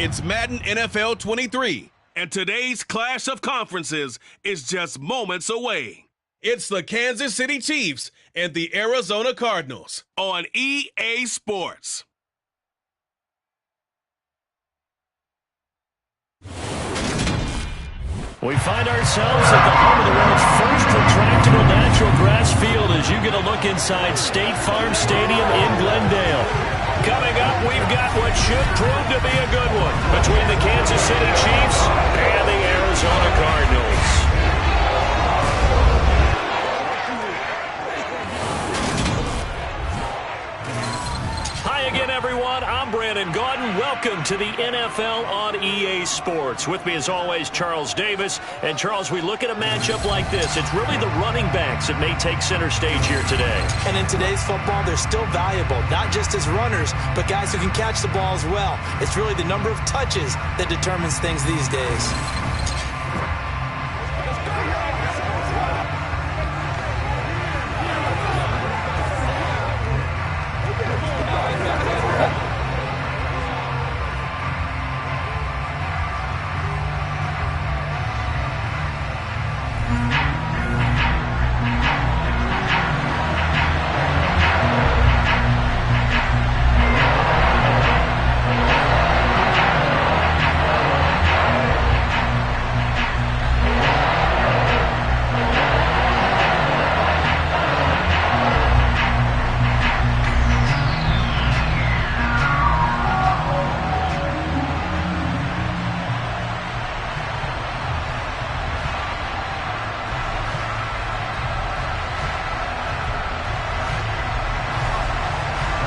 It's Madden NFL 23, and today's clash of conferences is just moments away. It's the Kansas City Chiefs and the Arizona Cardinals on EA Sports. We find ourselves at the home of the world's first retractable natural grass field as you get a look inside State Farm Stadium in Glendale. Coming up, we've got what should prove to be a good one between the Kansas City Chiefs and the Arizona Cardinals. Hi again, everyone. I'm Brandon Gaudin. Welcome to the NFL on EA Sports. With me, as always, Charles Davis. And, Charles, we look at a matchup like this. It's really the running backs that may take center stage here today. And in today's football, they're still valuable, not just as runners, but guys who can catch the ball as well. It's really the number of touches that determines things these days.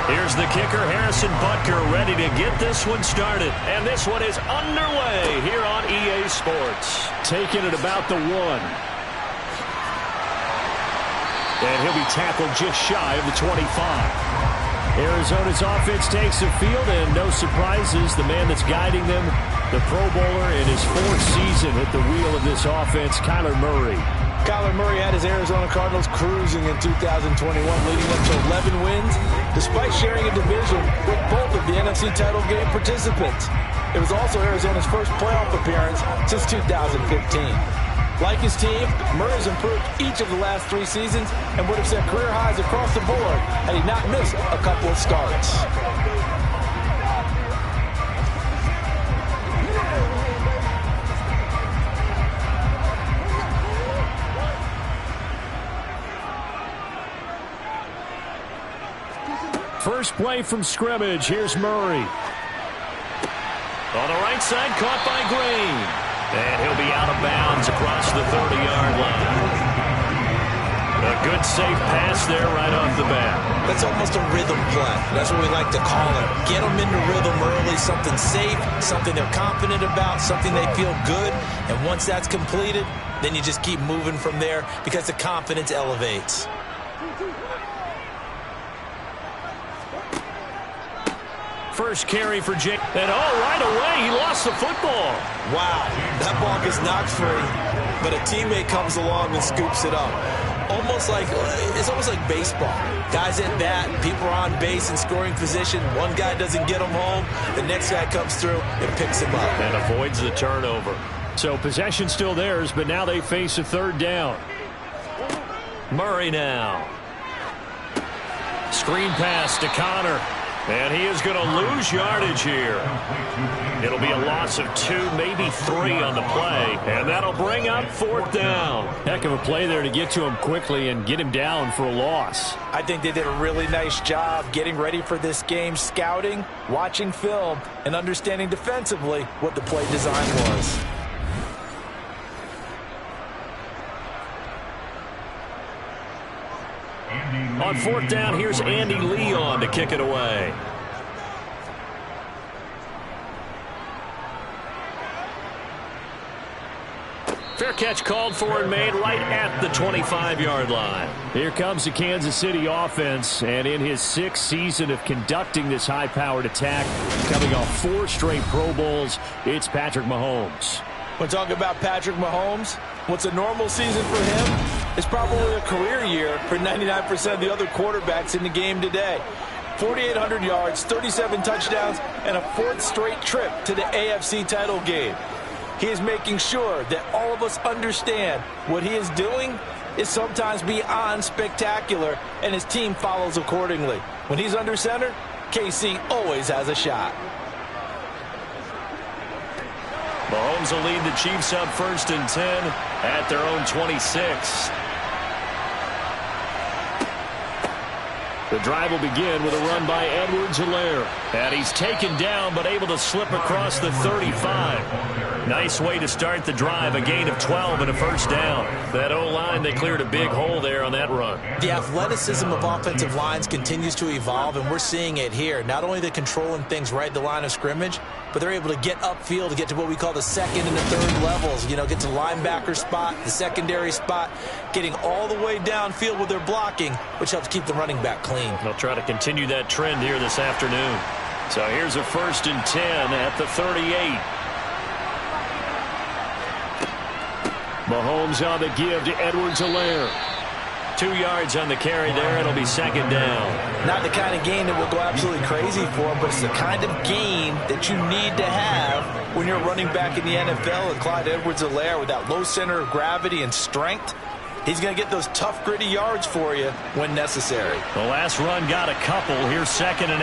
Here's the kicker, Harrison Butker, ready to get this one started. And this one is underway here on EA Sports. Taking it about the 1. And he'll be tackled just shy of the 25. Arizona's offense takes the field, and no surprises, the man that's guiding them, the Pro Bowler in his 4th season at the wheel of this offense, Kyler Murray. Kyler Murray had his Arizona Cardinals cruising in 2021, leading up to 11 wins, despite sharing a division with both of the NFC title game participants. It was also Arizona's first playoff appearance since 2015. Like his team, Murray's improved each of the last 3 seasons and would have set career highs across the board had he not missed a couple of starts. First play from scrimmage. Here's Murray. On the right side, caught by Green. And he'll be out of bounds across the 30-yard line. A good, safe pass there right off the bat. That's almost a rhythm play. That's what we like to call it. Get them into rhythm early, something safe, something they're confident about, something they feel good. And once that's completed, then you just keep moving from there because the confidence elevates. First carry for Jake. And right away, he lost the football. Wow, that ball gets knocked free, but a teammate comes along and scoops it up. It's almost like baseball. Guys at bat, people are on base in scoring position. One guy doesn't get them home. The next guy comes through and picks him up. And avoids the turnover. So possession still theirs, but now they face a 3rd down. Murray now. Screen pass to Connor. And he is going to lose yardage here. It'll be a loss of 2, maybe 3 on the play. And that'll bring up 4th down. Heck of a play there to get to him quickly and get him down for a loss. I think they did a really nice job getting ready for this game, scouting, watching film, and understanding defensively what the play design was. On 4th down, here's Andy Leon to kick it away. Fair catch called for and made right at the 25-yard line. Here comes the Kansas City offense, and in his 6th season of conducting this high-powered attack, coming off 4 straight Pro Bowls, it's Patrick Mahomes. When talking about Patrick Mahomes, what's a normal season for him is probably a career year for 99% of the other quarterbacks in the game today. 4,800 yards, 37 touchdowns, and a 4th straight trip to the AFC title game. He is making sure that all of us understand what he is doing is sometimes beyond spectacular, and his team follows accordingly. When he's under center, KC always has a shot. Mahomes will lead the Chiefs up 1st and 10 at their own 26. The drive will begin with a run by Edwards-Helaire. And he's taken down but able to slip across the 35. Nice way to start the drive. A gain of 12 and a 1st down. That O-line, they cleared a big hole there on that run. The athleticism of offensive lines continues to evolve, and we're seeing it here. Not only they're controlling things right at the line of scrimmage, but they're able to get upfield to get to what we call the 2nd and the 3rd levels. You know, get to linebacker spot, the secondary spot, getting all the way downfield with their blocking, which helps keep the running back clean. They'll try to continue that trend here this afternoon. So here's a 1st and 10 at the 38. Mahomes on the give to Edwards-Helaire. 2 yards on the carry there. It'll be 2nd down. Not the kind of gain that will go absolutely crazy for him, but it's the kind of gain that you need to have when you're running back in the NFL. And Clyde Edwards-Helaire, with that low center of gravity and strength, he's going to get those tough, gritty yards for you when necessary. The last run got a couple. Here's 2nd and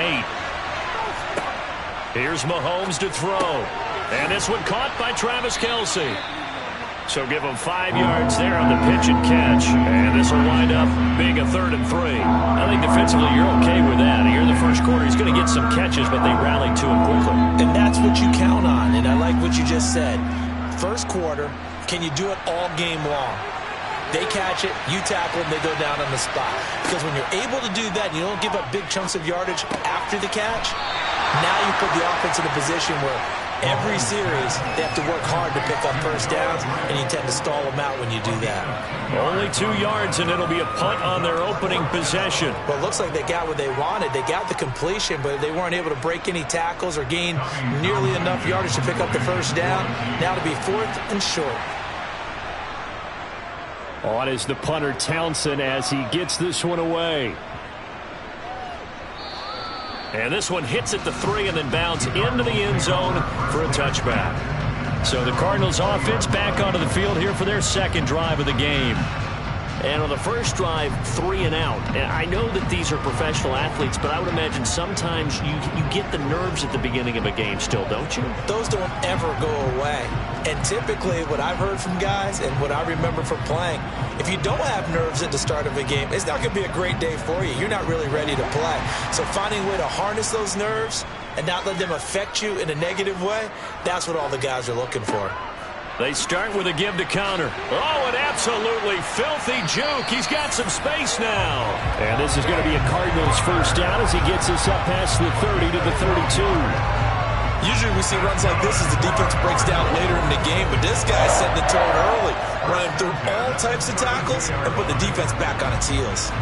8. Here's Mahomes to throw. And this one caught by Travis Kelce. So give him 5 yards there on the pitch and catch. And this will wind up being a 3rd and 3. I think defensively you're okay with that. Here in the first quarter, he's going to get some catches, but they rallied to him quickly. And that's what you count on. And I like what you just said. First quarter, can you do it all game long? They catch it, you tackle them, they go down on the spot. Because when you're able to do that and you don't give up big chunks of yardage after the catch, now you put the offense in a position where every series they have to work hard to pick up 1st downs, and you tend to stall them out when you do that. Only 2 yards, and it'll be a punt on their opening possession. Well, it looks like they got what they wanted. They got the completion, but they weren't able to break any tackles or gain nearly enough yardage to pick up the 1st down. Now to be 4th and short. On is the punter, Townsend, as he gets this one away. And this one hits at the 3 and then bounds into the end zone for a touchback. So the Cardinals offense back onto the field here for their 2nd drive of the game. And on the first drive, 3 and out. And I know that these are professional athletes, but I would imagine sometimes you get the nerves at the beginning of a game still, don't you? Those don't ever go away. And typically what I've heard from guys and what I remember from playing, if you don't have nerves at the start of a game, it's not going to be a great day for you. You're not really ready to play. So finding a way to harness those nerves and not let them affect you in a negative way, that's what all the guys are looking for. They start with a give to counter. Oh, an absolutely filthy juke. He's got some space now. And this is going to be a Cardinals 1st down as he gets us up past the 30 to the 32. Usually we see runs like this as the defense breaks down later in the game, but this guy set the tone early, running through all types of tackles and put the defense back on its heels.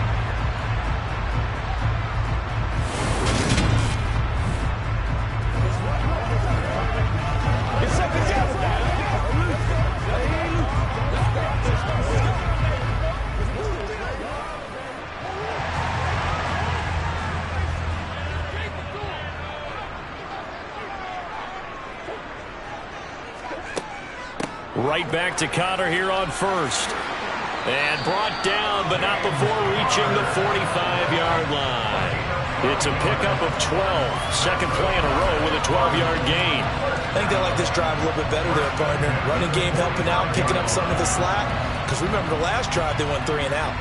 Right back to Connor here on 1st. And brought down, but not before reaching the 45-yard line. It's a pickup of 12. 2nd play in a row with a 12-yard gain. I think they like this drive a little bit better there, partner. Running game helping out, picking up some of the slack. Because remember the last drive, they went 3 and out.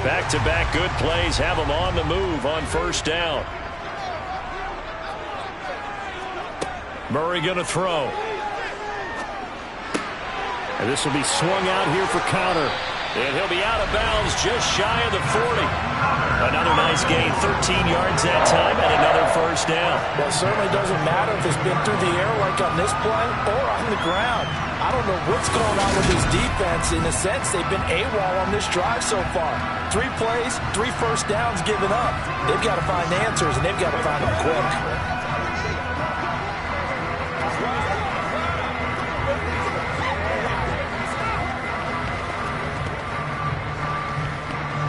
Back-to-back good plays have them on the move on 1st down. Murray going to throw. And this will be swung out here for counter. And he'll be out of bounds just shy of the 40. Another nice gain, 13 yards that time, and another 1st down. Well, it certainly doesn't matter if it's been through the air like on this play or on the ground. I don't know what's going on with this defense. In a sense, they've been AWOL on this drive so far. 3 plays, 3 first downs given up. They've got to find answers, and they've got to find them quick.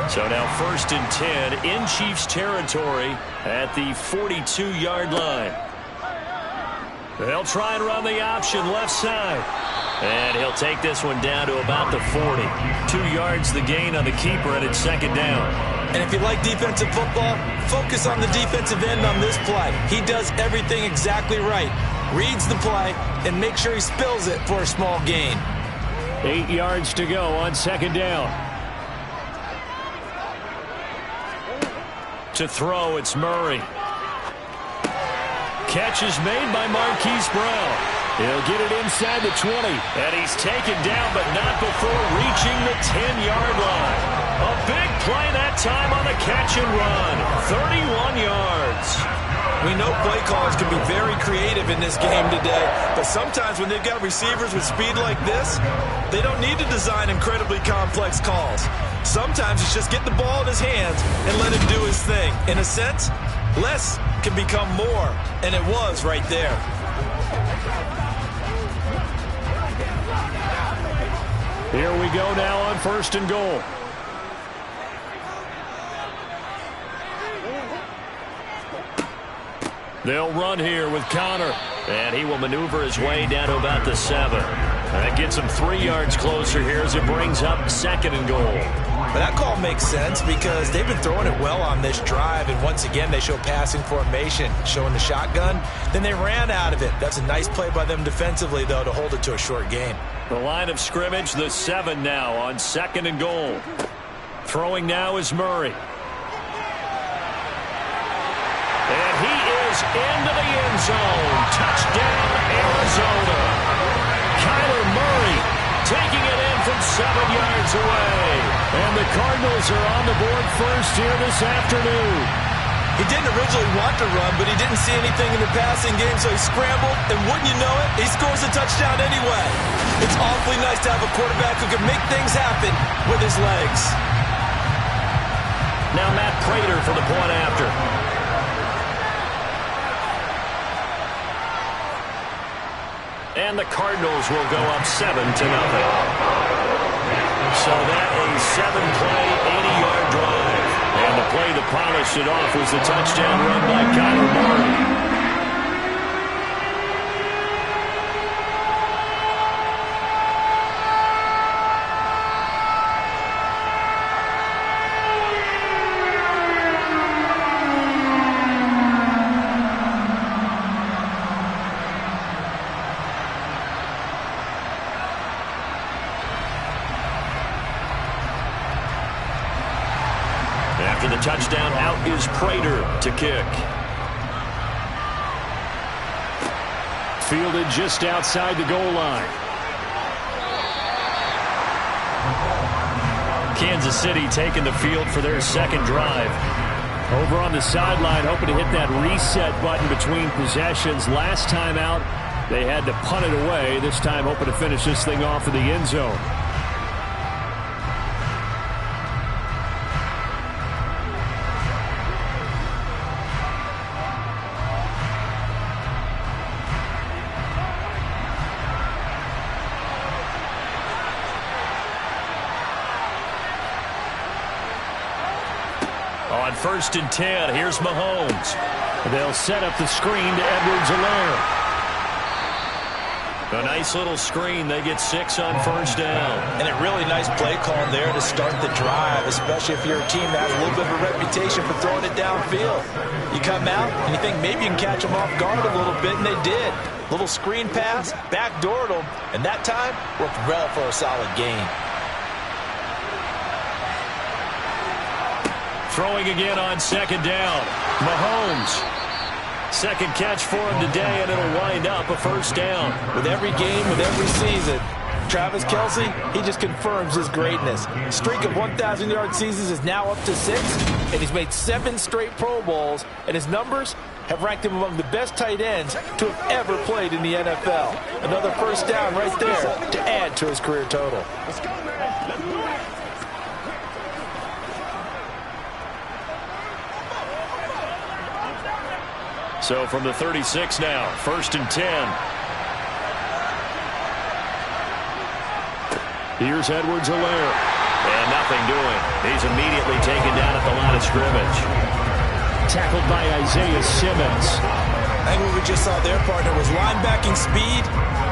So now 1st and 10 in Chiefs territory at the 42-yard line. They'll try and run the option left side. And he'll take this one down to about the 40. 2 yards the gain on the keeper, and it's 2nd down. And if you like defensive football, focus on the defensive end on this play. He does everything exactly right. Reads the play and makes sure he spills it for a small gain. 8 yards to go on 2nd down. To throw, it's Murray. Catch is made by Marquise Brown. He'll get it inside the 20. And he's taken down, but not before reaching the 10-yard line. A big play that time on the catch and run. 31 yards. We know play callers can be very creative in this game today, but sometimes when they've got receivers with speed like this, they don't need to design incredibly complex calls. Sometimes it's just get the ball in his hands and let him do his thing. In a sense, less can become more, and it was right there. Here we go now on 1st and goal. They'll run here with Connor, and he will maneuver his way down to about the 7. That gets him 3 yards closer here as it brings up 2nd and goal. But that call makes sense because they've been throwing it well on this drive, and once again they show passing formation, showing the shotgun. Then they ran out of it. That's a nice play by them defensively, though, to hold it to a short gain. The line of scrimmage, the 7 now on 2nd and goal. Throwing now is Murray. And he is into the end zone. Touchdown, Arizona. Kyler Murray taking it in from 7 yards away. And the Cardinals are on the board first here this afternoon. He didn't originally want to run, but he didn't see anything in the passing game, so he scrambled, and wouldn't you know it, he scores a touchdown anyway. It's awfully nice to have a quarterback who can make things happen with his legs. Now Matt Prater for the point after. And the Cardinals will go up 7-0. So that a 7-play, 80-yard drive. And the play that polished it off was the touchdown run by Kyler Murray. After the touchdown, out is Prater to kick. Fielded just outside the goal line. Kansas City taking the field for their 2nd drive. Over on the sideline, hoping to hit that reset button between possessions. Last time out, they had to punt it away. This time, hoping to finish this thing off in the end zone. On 1st and 10, here's Mahomes. They'll set up the screen to Edwards-Helaire. A nice little screen. They get 6 on 1st down. And a really nice play call there to start the drive, especially if you're a team that has a little bit of a reputation for throwing it downfield. You come out and you think maybe you can catch them off guard a little bit, and they did. Little screen pass, backdoored them, and that time worked well for a solid gain. Throwing again on 2nd down. Mahomes. 2nd catch for him today, and it'll wind up a 1st down. With every game, with every season, Travis Kelce, he just confirms his greatness. Streak of 1,000-yard seasons is now up to 6, and he's made 7 straight Pro Bowls, and his numbers, have ranked him among the best tight ends to have ever played in the NFL. Another first down right there to add to his career total. Let's go, man. Let's do it. So from the 36 now, 1st and 10. Here's Edwards-Helaire. And nothing doing. He's immediately taken down at the line of scrimmage. Tackled by Isaiah Simmons. I think what we just saw there, partner, was linebacking speed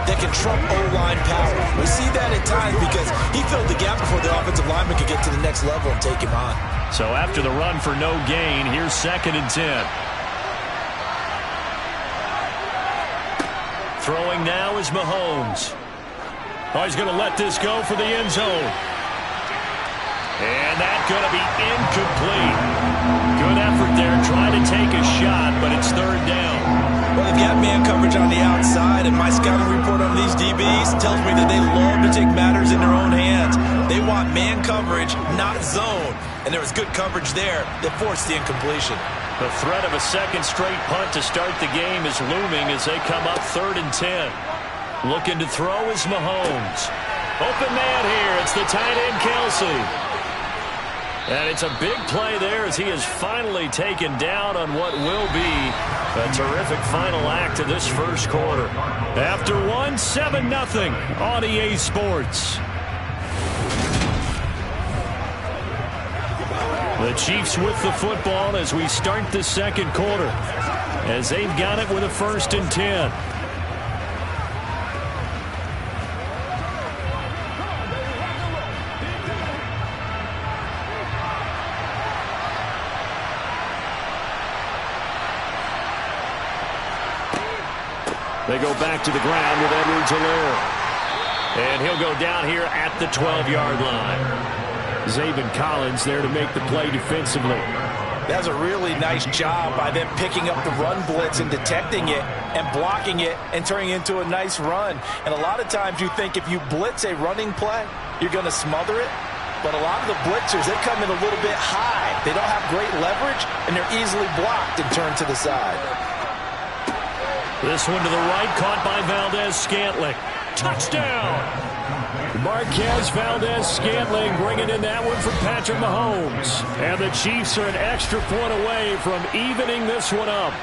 that can trump O-line power. We see that at times because he filled the gap before the offensive lineman could get to the next level and take him on. So after the run for no gain, here's 2nd and 10. Throwing now is Mahomes. Oh, he's going to let this go for the end zone. And that's going to be incomplete. Good effort there, trying to take a shot, but it's 3rd down. Well, they've got man coverage on the outside, and my scouting report on these DBs tells me that they love to take matters in their own hands. They want man coverage, not zone. And there was good coverage there that forced the incompletion. The threat of a second straight punt to start the game is looming as they come up 3rd and 10. Looking to throw is Mahomes. Open man here. It's the tight end, Kelsey. And it's a big play there as he is finally taken down on what will be a terrific final act of this first quarter. After one, 7-0 on EA Sports. The Chiefs with the football as we start the second quarter, as they've got it with a 1st and 10. They go back to the ground with Edwards-Helaire. And he'll go down here at the 12-yard line. Zaven Collins there to make the play defensively. That's a really nice job by them picking up the run blitz and detecting it and blocking it and turning it into a nice run. And a lot of times you think if you blitz a running play, you're going to smother it. But a lot of the blitzers, they come in a little bit high. They don't have great leverage, and they're easily blocked and turned to the side. This one to the right, caught by Valdez-Scantling. Touchdown! Marquez Valdez-Scantling bringing in that one from Patrick Mahomes. And the Chiefs are an extra point away from evening this one up.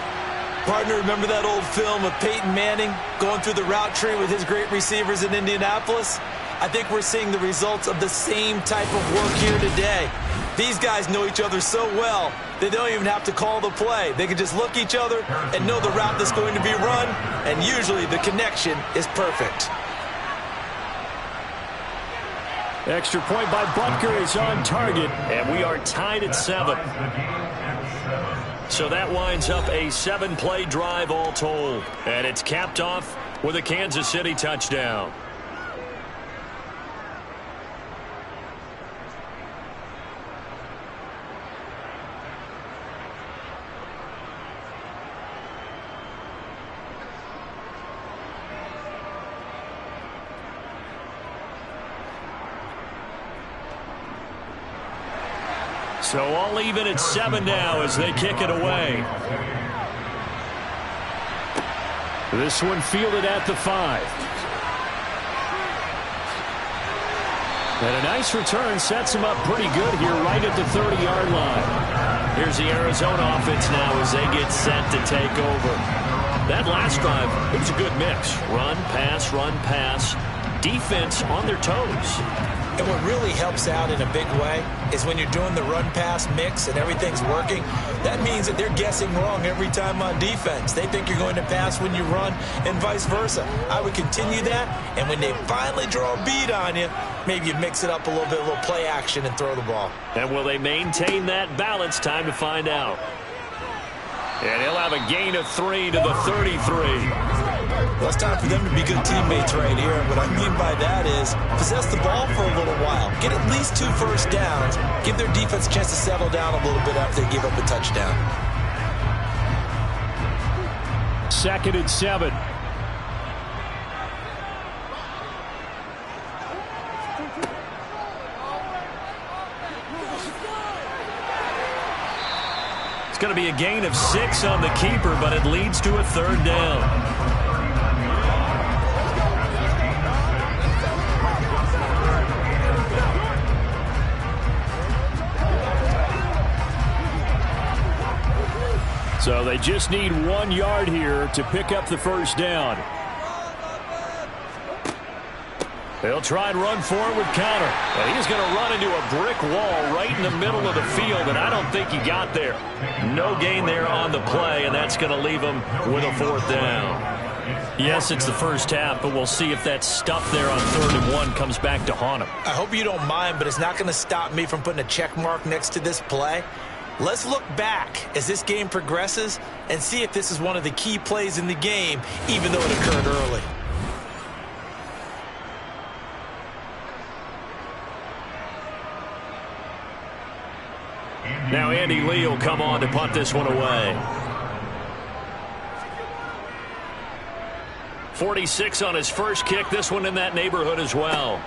Partner, remember that old film of Peyton Manning going through the route tree with his great receivers in Indianapolis? I think we're seeing the results of the same type of work here today. These guys know each other so well, they don't even have to call the play. They can just look each other and know the route that's going to be run, and usually the connection is perfect. Extra point by Butker is on target, and we are tied at 7. So that winds up a 7-play drive all told, and it's capped off with a Kansas City touchdown. So all even at 7 now as they kick it away. This one fielded at the 5. And a nice return sets him up pretty good here right at the 30-yard line. Here's the Arizona offense now as they get set to take over. That last drive, it was a good mix. Run, pass, defense on their toes. And what really helps out in a big way is when you're doing the run-pass mix and everything's working, that means that they're guessing wrong every time on defense. They think you're going to pass when you run and vice versa. I would continue that, and when they finally draw a bead on you, maybe you mix it up a little bit, a little play action and throw the ball. And will they maintain that balance? Time to find out. And he'll have a gain of 3 to the 33. Well, it's time for them to be good teammates right here. And what I mean by that is possess the ball for a little while. Get at least 2 first downs. Give their defense a chance to settle down a little bit after they give up a touchdown. 2nd and 7. It's going to be a gain of 6 on the keeper, but it leads to a 3rd down. So they just need 1 yard here to pick up the 1st down. They'll try and run forward with Conner. And he's going to run into a brick wall right in the middle of the field, and I don't think he got there. No gain there on the play, and that's going to leave him with a 4th down. Yes, it's the first half, but we'll see if that stuff there on 3rd and 1 comes back to haunt him. I hope you don't mind, but it's not going to stop me from putting a check mark next to this play. Let's look back as this game progresses and see if this is one of the key plays in the game, even though it occurred early. Now Andy Lee will come on to punt this one away. 46 on his first kick. This one in that neighborhood as well.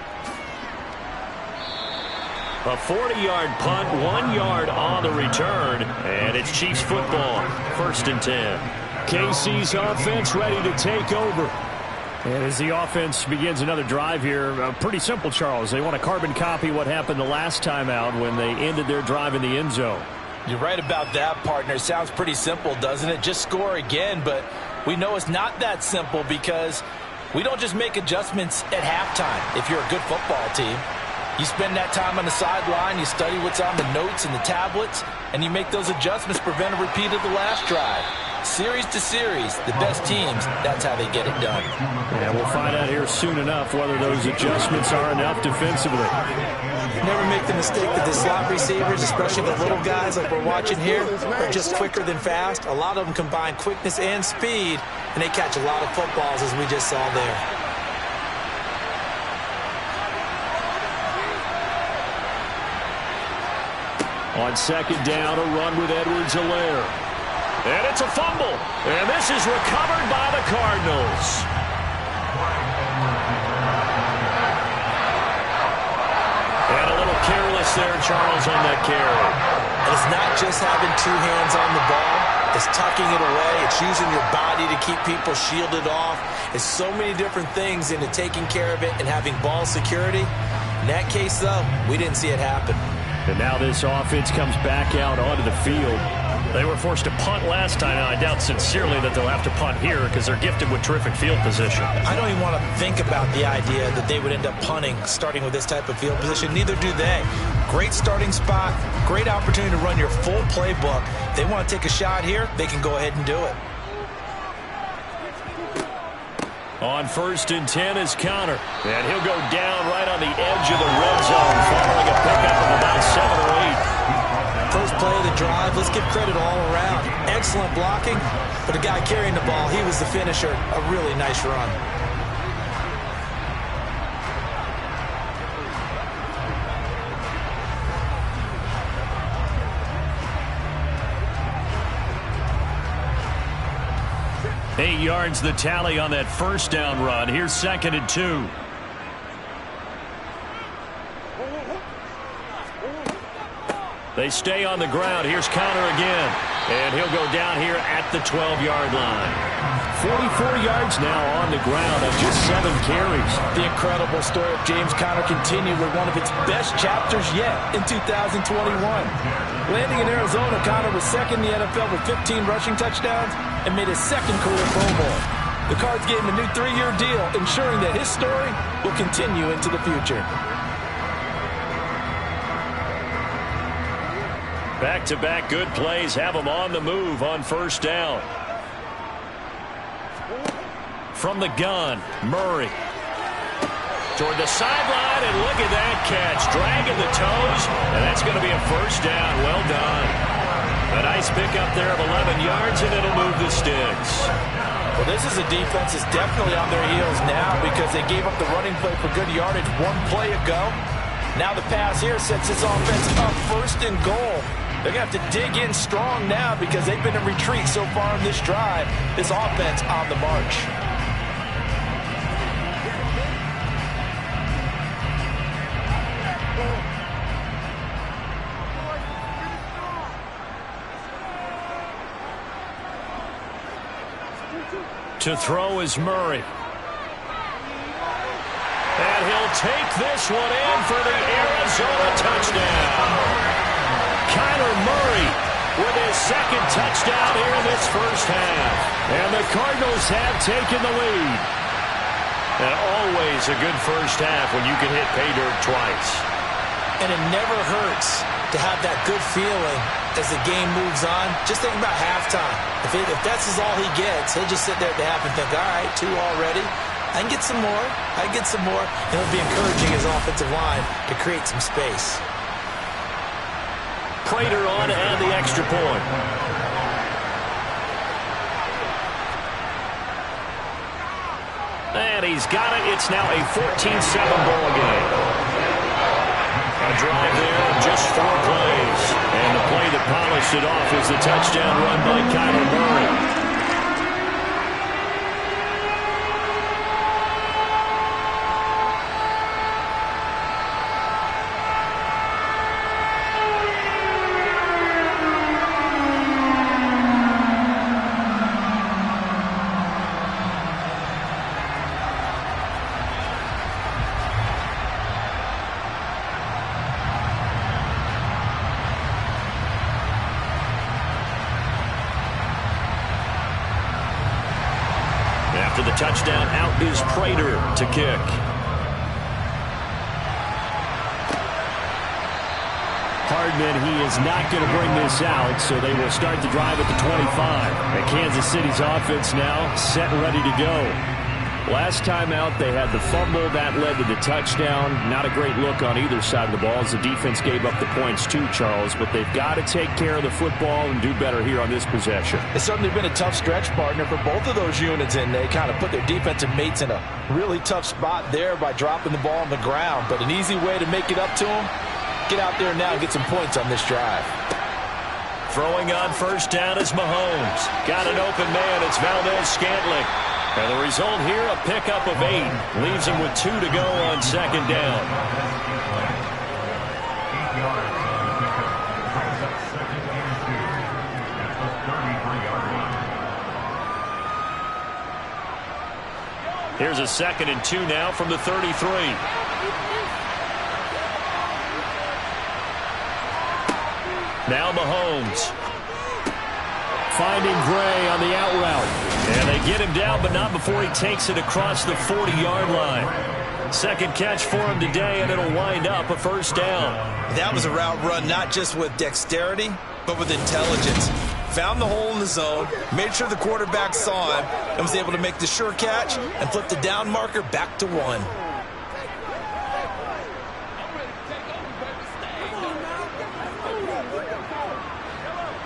A 40-yard punt, 1 yard on the return, and it's Chiefs football, 1st and 10. KC's offense ready to take over. And as the offense begins another drive here, pretty simple, Charles. They want to carbon copy what happened the last time out when they ended their drive in the end zone. You're right about that, partner. It sounds pretty simple, doesn't it? Just score again, but we know it's not that simple because we don't just make adjustments at halftime if you're a good football team. You spend that time on the sideline, you study what's on the notes and the tablets, and you make those adjustments, prevent a repeat of the last drive. Series to series, the best teams, that's how they get it done. Yeah, we'll find out here soon enough whether those adjustments are enough defensively. Never make the mistake that the slot receivers, especially the little guys like we're watching here, are just quicker than fast. A lot of them combine quickness and speed, and they catch a lot of footballs, as we just saw there. On 2nd down, a run with Edwards-Helaire. And it's a fumble. And this is recovered by the Cardinals. And a little careless there, Charles, on that carry. And it's not just having 2 hands on the ball. It's tucking it away. It's using your body to keep people shielded off. It's so many different things into taking care of it and having ball security. In that case, though, we didn't see it happen. And now this offense comes back out onto the field. They were forced to punt last time. Now, I doubt sincerely that they'll have to punt here because they're gifted with terrific field position. I don't even want to think about the idea that they would end up punting starting with this type of field position. Neither do they. Great starting spot, great opportunity to run your full playbook. If they want to take a shot here, they can go ahead and do it. On 1st and 10 is Conner. And he'll go down right on the edge of the red zone following a pickup of about 7 or 8. First play of the drive, let's give credit all around. Excellent blocking, but the guy carrying the ball, he was the finisher. A really nice run. Eight yards the tally on that 1st down run. Here's 2nd and 2. They stay on the ground. Here's Conner again. And he'll go down here at the 12-yard line. 44 yards now on the ground of just 7 carries. The incredible story of James Conner continued with one of its best chapters yet in 2021. Landing in Arizona, Conner was 2nd in the NFL with 15 rushing touchdowns and made his 2nd career Pro Bowl. The Cards gave him a new 3-year deal, ensuring that his story will continue into the future. Back-to-back good plays have them on the move on 1st down. From the gun, Murray. Toward the sideline, and look at that catch. Dragging the toes, and that's going to be a 1st down. Well done. A nice pickup there of 11 yards, and it'll move the sticks. Well, this is a defense that's definitely on their heels now because they gave up the running play for good yardage 1 play ago. Now the pass here sets this offense up 1st and goal. They're going to have to dig in strong now because they've been in retreat so far in this drive. This offense on the march. To throw is Murray. And he'll take this one in for the Arizona touchdown. Kyler Murray with his second touchdown here in this first half. And the Cardinals have taken the lead. And always a good first half when you can hit pay dirt twice. And it never hurts to have that good feeling as the game moves on. Just think about halftime. If that's all he gets, he'll just sit there at the half and think, all right, 2 already. I can get some more. I can get some more. And it'll be encouraging his offensive line to create some space. Prater on and the extra point. And he's got it. It's now a 14-7 ball game. A drive there of just 4 plays. And the play that polished it off is the touchdown run by Kyler Murray. After the touchdown, out is Prater to kick. Hardman, he is not going to bring this out, so they will start the drive at the 25. And Kansas City's offense now set and ready to go. Last time out, they had the fumble. That led to the touchdown. Not a great look on either side of the ball as the defense gave up the points too, Charles. But they've got to take care of the football and do better here on this possession. It's certainly been a tough stretch, partner, for both of those units, and they kind of put their defensive mates in a really tough spot there by dropping the ball on the ground. But an easy way to make it up to them, get out there now and get some points on this drive. Throwing on first down is Mahomes. Got an open man. It's Valdez-Scantling. And the result here, a pickup of 8. Leaves him with 2 to go on second down. Here's a 2nd and 2 now from the 33. Now Mahomes. Finding Gray on the out route. And they get him down, but not before he takes it across the 40-yard line. Second catch for him today, and it'll wind up a first down. That was a route run not just with dexterity, but with intelligence. Found the hole in the zone, made sure the quarterback saw him, and was able to make the sure catch and flip the down marker back to 1.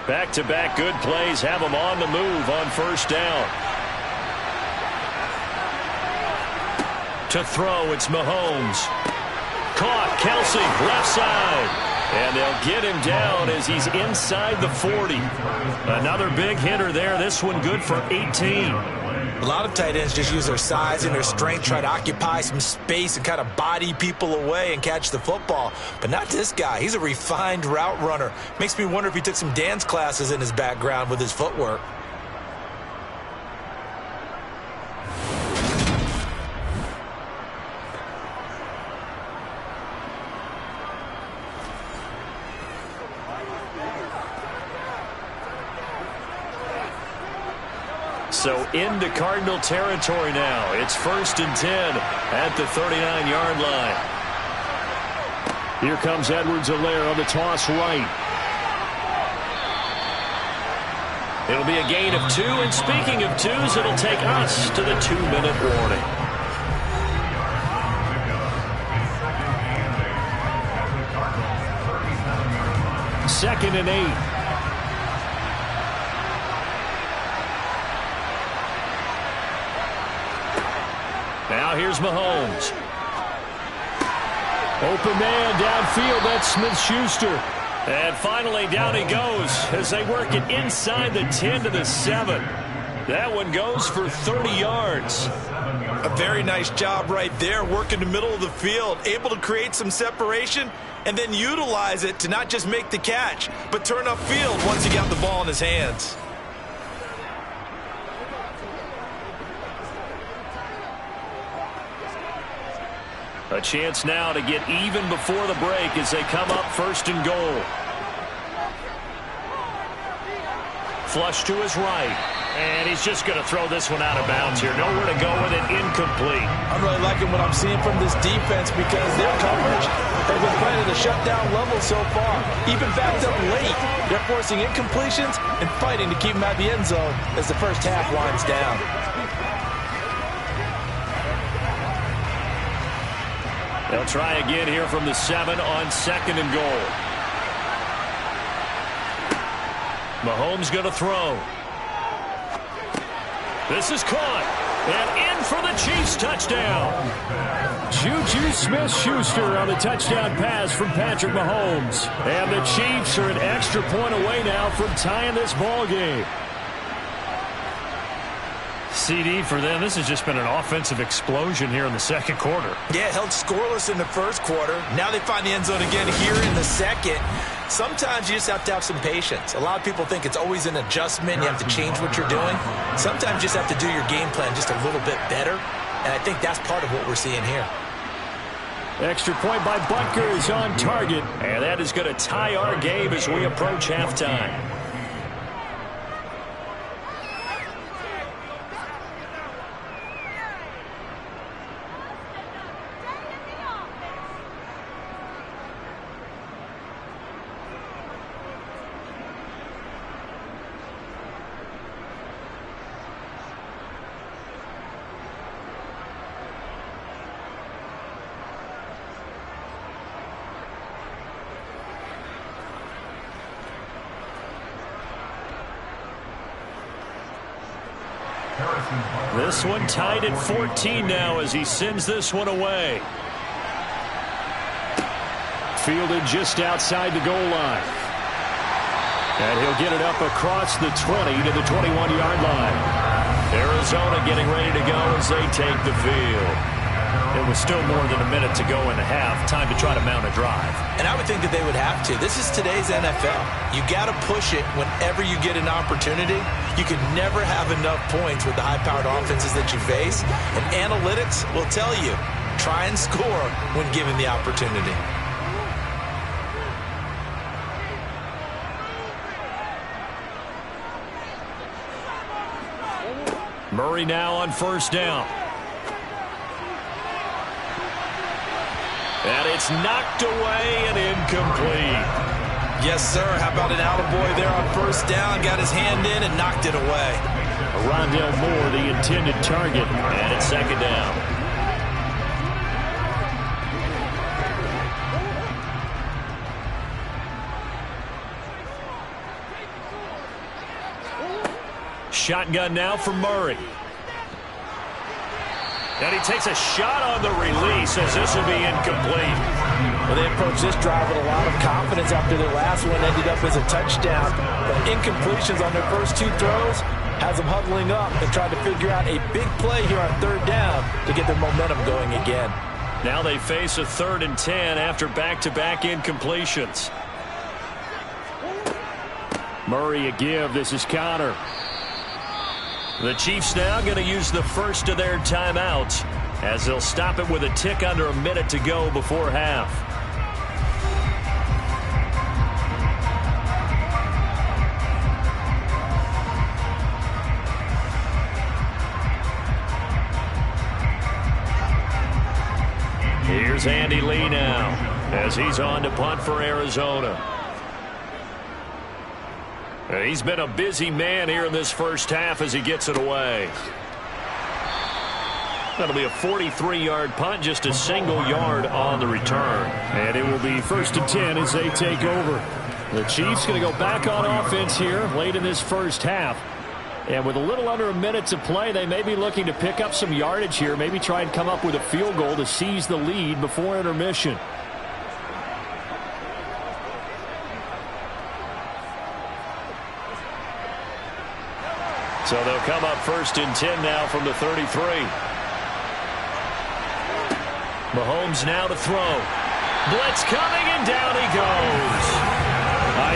Back-to-back good plays have him on the move on first down. To throw, it's Mahomes. Caught, Kelsey, left side. And they'll get him down as he's inside the 40. Another big hitter there. This one good for 18. A lot of tight ends just use their size and their strength, try to occupy some space and kind of body people away and catch the football. But not this guy. He's a refined route runner. Makes me wonder if he took some dance classes in his background with his footwork. So into Cardinal territory now. It's 1st and 10 at the 39-yard line. Here comes Edwards-Helaire on the toss right. It'll be a gain of 2, and speaking of 2s, it'll take us to the 2-minute warning. Second and 8. Now here's Mahomes. Open man downfield. That's Smith-Schuster. And finally down he goes as they work it inside the 10 to the 7. That one goes for 30 yards. A very nice job right there, working the middle of the field, able to create some separation and then utilize it to not just make the catch, but turn upfield once he got the ball in his hands. A chance now to get even before the break as they come up first and goal. Flush to his right. And he's just going to throw this one out of bounds here. Nowhere to go with it. Incomplete. I'm really liking what I'm seeing from this defense because their coverage has been playing at a shutdown level so far. Even backed up late. They're forcing incompletions and fighting to keep them out of the end zone as the first half winds down. They'll try again here from the 7 on second and goal. Mahomes going to throw. This is caught. And in for the Chiefs touchdown. Juju Smith-Schuster on the touchdown pass from Patrick Mahomes. And the Chiefs are an extra point away now from tying this ball game. CD for them, this has just been an offensive explosion here in the second quarter. Yeah, held scoreless in the first quarter. Now they find the end zone again here in the second. Sometimes you just have to have some patience. A lot of people think it's always an adjustment. You have to change what you're doing. Sometimes you just have to do your game plan just a little bit better. And I think that's part of what we're seeing here. Extra point by Butker is on target. And that is going to tie our game as we approach halftime. This one tied at 14 now as he sends this one away. Fielded just outside the goal line. And he'll get it up across the 20 to the 21-yard line. Arizona getting ready to go as they take the field. It was still more than a minute to go in the half. Time to try to mount a drive. And I would think that they would have to. This is today's NFL. You got to push it whenever you get an opportunity. You can never have enough points with the high-powered offenses that you face. And analytics will tell you, try and score when given the opportunity. Murray now on first down. And it's knocked away and incomplete. Yes, sir. How about an attaboy there on first down? Got his hand in and knocked it away. Rondell Moore, the intended target. And it's second down. Shotgun now for Murray. And he takes a shot on the release as this will be incomplete. Well, they approached this drive with a lot of confidence after their last one ended up as a touchdown. But incompletions on their first two throws has them huddling up and trying to figure out a big play here on third down to get their momentum going again. Now they face a 3rd and 10 after back-to-back incompletions. Murray a give. This is Connor. The Chiefs now going to use the first of their timeouts as they'll stop it with a tick under a minute to go before half. Here's Andy Lee now as he's on to punt for Arizona. He's been a busy man here in this first half as he gets it away. That'll be a 43-yard punt, just a single yard on the return. And it will be 1st and 10 as they take over. The Chiefs going to go back on offense here late in this first half. And with a little under a minute to play, they may be looking to pick up some yardage here, maybe try and come up with a field goal to seize the lead before intermission. So they'll come up 1st and 10 now from the 33. Mahomes now to throw. Blitz coming, and down he goes.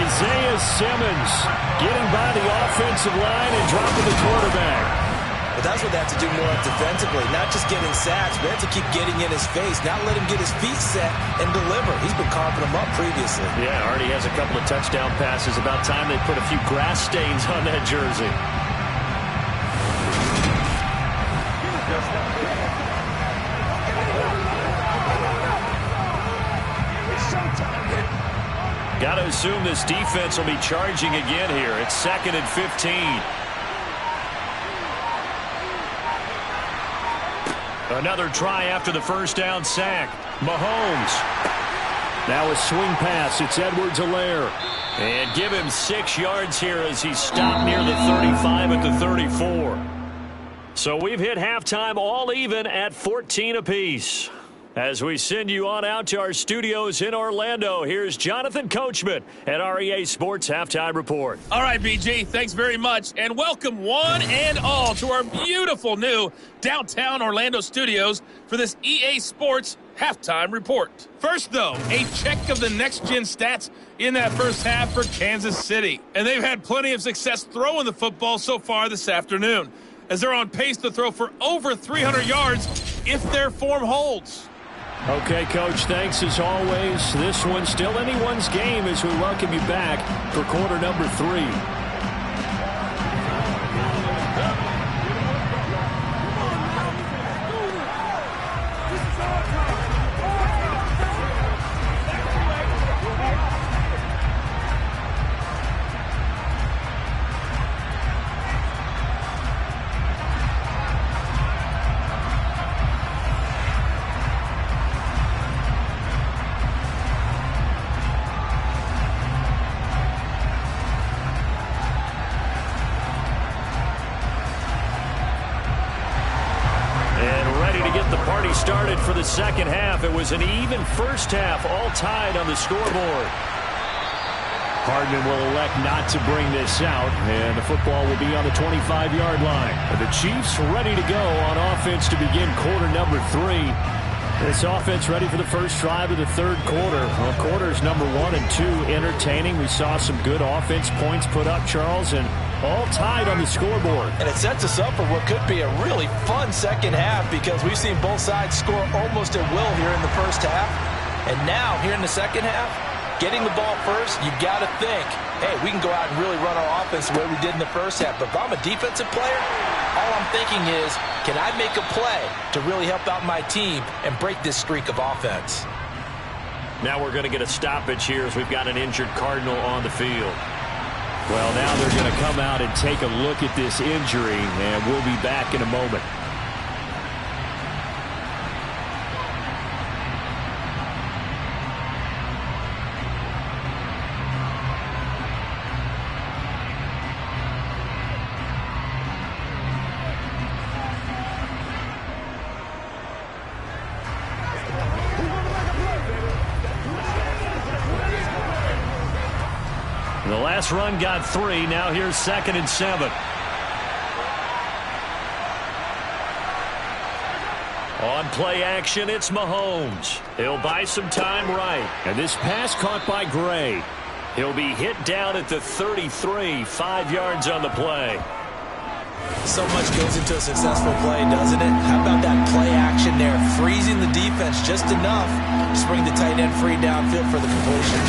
Isaiah Simmons getting by the offensive line and dropping the quarterback. But that's what they have to do more defensively, not just getting sacks, but they have to keep getting in his face, not let him get his feet set and deliver. He's been carving them up previously. Yeah, already has a couple of touchdown passes. About time they put a few grass stains on that jersey. Got to assume this defense will be charging again here. It's 2nd and 15. Another try after the first down sack. Mahomes. Now a swing pass. It's Edwards-Helaire. And give him 6 yards here as he stopped near the 35 at the 34. So we've hit halftime all even at 14 apiece. As we send you on out to our studios in Orlando, here's Jonathan Coachman at REA Sports Halftime Report. All right, BG, thanks very much. And welcome one and all to our beautiful new downtown Orlando studios for this EA Sports Halftime Report. First, though, a check of the next-gen stats in that first half for Kansas City. And they've had plenty of success throwing the football so far this afternoon, as they're on pace to throw for over 300 yards if their form holds. Okay, Coach, thanks as always. This one's still anyone's game as we welcome you back for quarter number 3. Started for the second half. It was an even first half, all tied on the scoreboard. Hardman will elect not to bring this out, and the football will be on the 25-yard line. The Chiefs ready to go on offense to begin quarter number 3. This offense ready for the first drive of the third quarter. Well, quarters number 1 and 2 entertaining. We saw some good offense points put up, Charles, and all tied on the scoreboard. And it sets us up for what could be a really fun second half, because we've seen both sides score almost at will here in the first half. And now, here in the second half, getting the ball first, you got to think, hey, we can go out and really run our offense the way we did in the first half. But if I'm a defensive player, all I'm thinking is, can I make a play to really help out my team and break this streak of offense? Now we're going to get a stoppage here as we've got an injured Cardinal on the field. Well, now they're going to come out and take a look at this injury, and we'll be back in a moment. The last run got 3. Now here's 2nd and 7. On play action, it's Mahomes. He'll buy some time right. And this pass caught by Gray. He'll be hit down at the 33, 5 yards on the play. So much goes into a successful play, doesn't it? How about that play action there? Freezing the defense just enough to bring the tight end free downfield for the completion.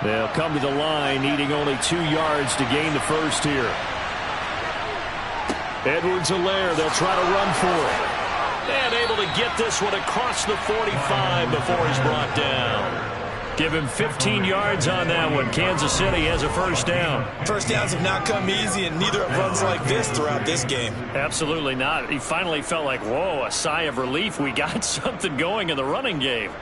They'll come to the line, needing only 2 yards to gain the first here. Edwards-Helaire, they'll try to run for it. And able to get this one across the 45 before he's brought down. Give him 15 yards on that one. Kansas City has a first down. First downs have not come easy, and neither have runs like this throughout this game. Absolutely not. He finally felt like, whoa, a sigh of relief. We got something going in the running game.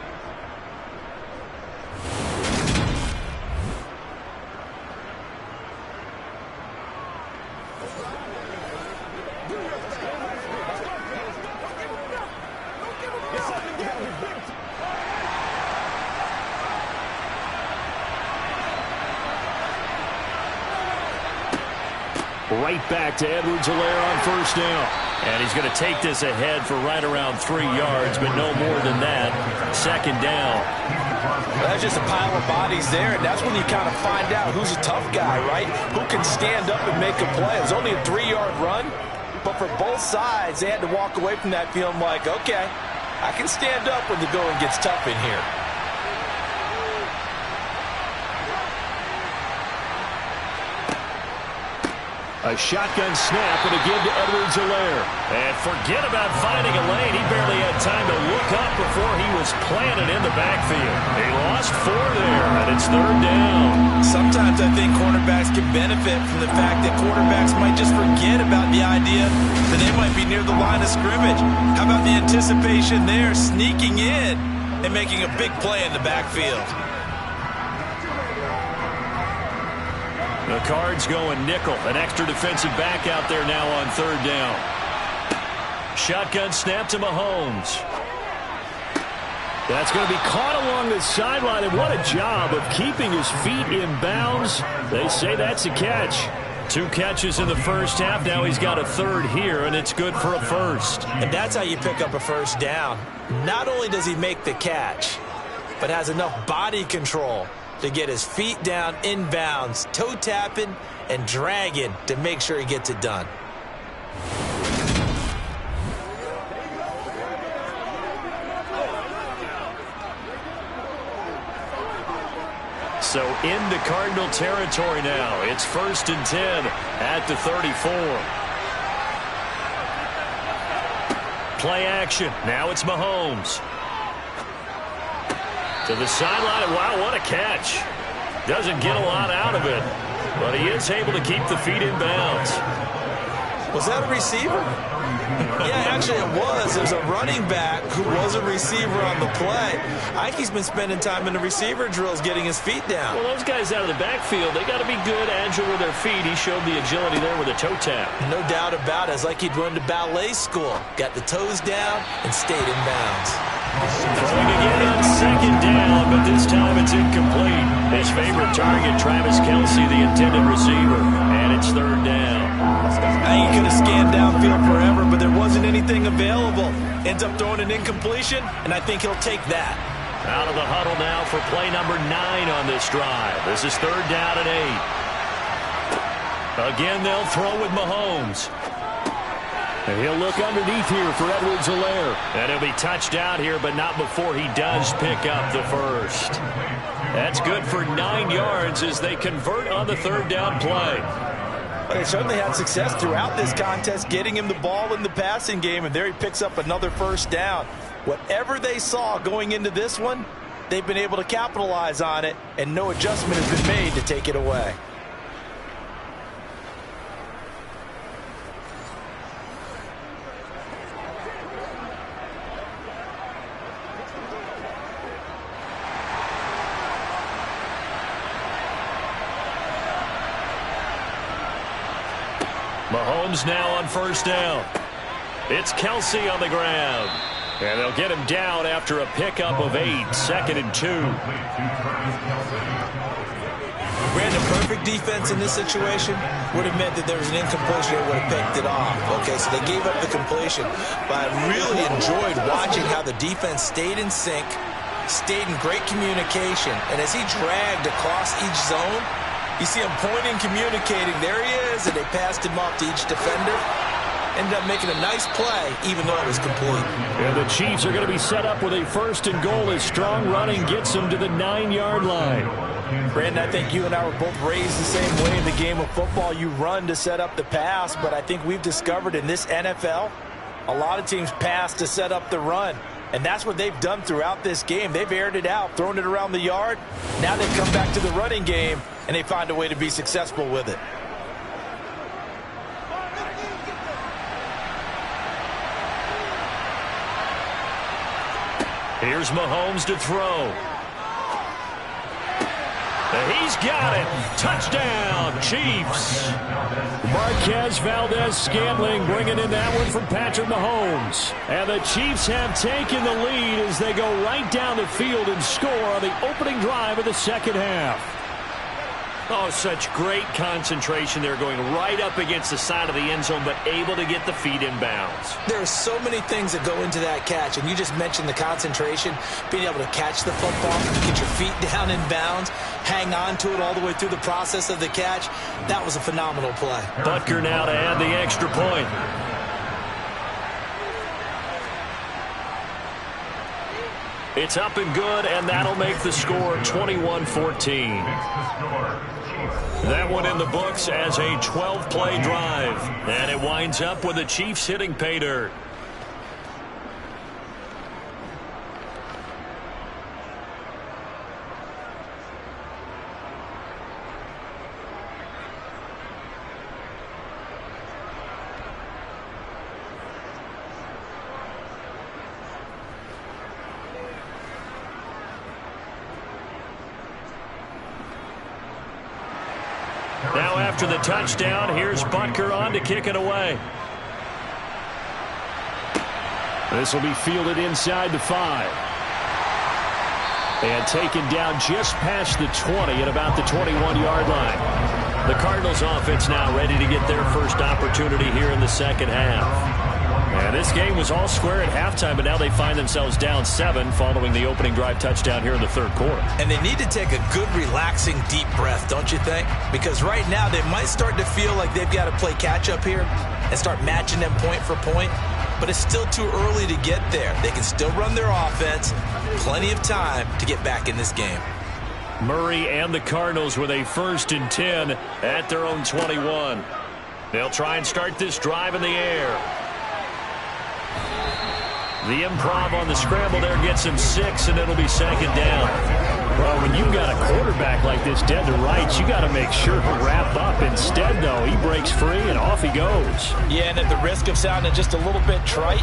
Right back to Edwards-Helaire on first down. And he's going to take this ahead for right around 3 yards, but no more than that. Second down. Well, that's just a pile of bodies there, and that's when you kind of find out who's a tough guy, right? Who can stand up and make a play. It was only a 3-yard run, but for both sides, they had to walk away from that feeling like, okay, I can stand up when the going gets tough in here. A shotgun snap and a give to Edwards-Helaire. And forget about finding a lane. He barely had time to look up before he was planted in the backfield. He lost 4 there, and it's third down. Sometimes I think cornerbacks can benefit from the fact that quarterbacks might just forget about the idea that they might be near the line of scrimmage. How about the anticipation there, sneaking in and making a big play in the backfield? The Cards going nickel. An extra defensive back out there now on third down. Shotgun snap to Mahomes. That's going to be caught along the sideline, and what a job of keeping his feet in bounds. They say that's a catch. 2 catches in the first half. Now he's got a third here, and it's good for a first. And that's how you pick up a first down. Not only does he make the catch, but has enough body control to get his feet down inbounds, toe tapping and dragging to make sure he gets it done. So into Cardinal territory now. It's 1st and 10 at the 34. Play action. Now it's Mahomes. To the sideline. Wow, what a catch. Doesn't get a lot out of it, but he is able to keep the feet in bounds. Was that a receiver? Yeah, actually it was. There's a running back who was a receiver on the play. I think he's been spending time in the receiver drills getting his feet down. Well, those guys out of the backfield, they got to be good, agile with their feet. He showed the agility there with a toe tap. No doubt about it. It's like he'd run to ballet school. Got the toes down and stayed in bounds. Throwing again on second down, but this time it's incomplete. His favorite target, Travis Kelce, the intended receiver, and it's third down. I think he could have scanned downfield forever, but there wasn't anything available. Ends up throwing an incompletion, and I think he'll take that. Out of the huddle now for play number 9 on this drive. This is third down and 8. Again, they'll throw with Mahomes. And he'll look underneath here for Edwards-Helaire. And he'll be touched out here, but not before he does pick up the first. That's good for 9 yards as they convert on the third down play. They certainly had success throughout this contest, getting him the ball in the passing game, and there he picks up another first down. Whatever they saw going into this one, they've been able to capitalize on it, and no adjustment has been made to take it away. Mahomes now on first down. It's Kelce on the ground. And they'll get him down after a pickup of 8, 2nd and 2. Brandon, perfect defense in this situation would have meant that there was an incompletion. They would have picked it off. Okay, so they gave up the completion. But I really enjoyed watching how the defense stayed in sync, stayed in great communication. And as he dragged across each zone, you see him pointing, communicating. There he is, and they passed him off to each defender. Ended up making a nice play, even though it was complete. And the Chiefs are going to be set up with a 1st and goal as strong running gets them to the 9-yard line. Brandon, I think you and I were both raised the same way in the game of football. You run to set up the pass, but I think we've discovered in this NFL, a lot of teams pass to set up the run. And that's what they've done throughout this game. They've aired it out, thrown it around the yard. Now they've come back to the running game, and they find a way to be successful with it. Here's Mahomes to throw. He's got it. Touchdown, Chiefs. Marquez Valdez-Scantling bringing in that one from Patrick Mahomes. And the Chiefs have taken the lead as they go right down the field and score on the opening drive of the second half. Oh, such great concentration there, going right up against the side of the end zone, but able to get the feet in bounds. There are so many things that go into that catch, and you just mentioned the concentration, being able to catch the football, get your feet down in bounds, hang on to it all the way through the process of the catch. That was a phenomenal play. Butker now to add the extra point. It's up and good, and that'll make the score 21-14. That one in the books as a 12-play drive. And it winds up with the Chiefs hitting pay dirt. Now after the touchdown, here's Butker on to kick it away. This will be fielded inside the 5. And taken down just past the 20 at about the 21-yard line. The Cardinals offense now ready to get their first opportunity here in the second half. And this game was all square at halftime, but now they find themselves down 7 following the opening drive touchdown here in the third quarter. And they need to take a good, relaxing, deep breath, don't you think? Because right now they might start to feel like they've got to play catch-up here and start matching them point for point. But it's still too early to get there. They can still run their offense. Plenty of time to get back in this game. Murray and the Cardinals with a 1st and 10 at their own 21. They'll try and start this drive in the air. The improv on the scramble there gets him 6, and it'll be second down. Well, when you've got a quarterback like this dead to rights, you got to make sure to wrap up. Instead, though, he breaks free, and off he goes. Yeah, and at the risk of sounding just a little bit trite,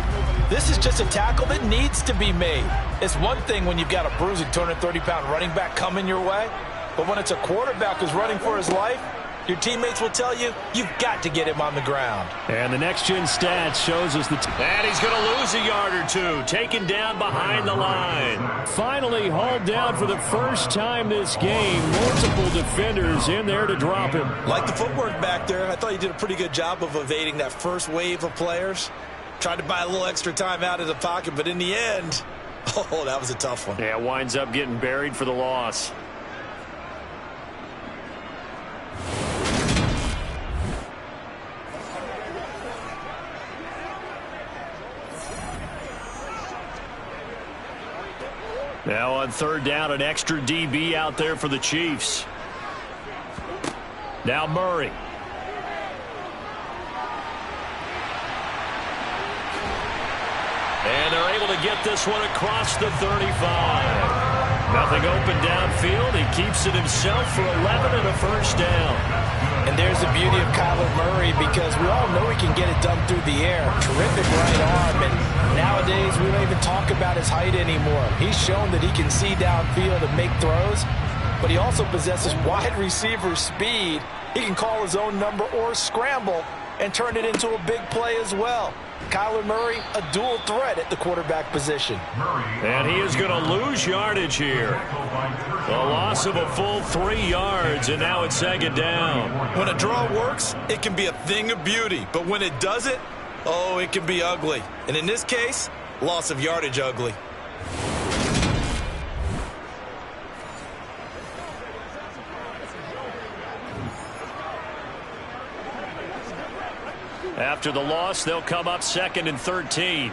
this is just a tackle that needs to be made. It's one thing when you've got a bruising 230-pound running back coming your way, but when it's a quarterback who's running for his life, your teammates will tell you, you've got to get him on the ground. And the next-gen stats shows us and he's going to lose a yard or two, taken down behind the line. Finally hauled down for the first time this game. Multiple defenders in there to drop him. Like the footwork back there, I thought he did a pretty good job of evading that first wave of players. Tried to buy a little extra time out of the pocket, but in the end, oh, that was a tough one. Yeah, winds up getting buried for the loss. Now on 3rd down, an extra DB out there for the Chiefs. Now Murray. And they're able to get this one across the 35. Nothing open downfield. He keeps it himself for 11 and a 1st down. And there's the beauty of Kyler Murray, because we all know he can get it done through the air. Terrific right arm, and nowadays we don't even talk about his height anymore. He's shown that he can see downfield and make throws, but he also possesses wide receiver speed. He can call his own number or scramble and turn it into a big play as well. Kyler Murray, a dual threat at the quarterback position. And he is going to lose yardage here. A loss of a full 3 yards, and now it's 2nd down. When a draw works, it can be a thing of beauty, but when it doesn't, oh, it can be ugly. And in this case, loss of yardage ugly. After the loss, they'll come up 2nd and 13.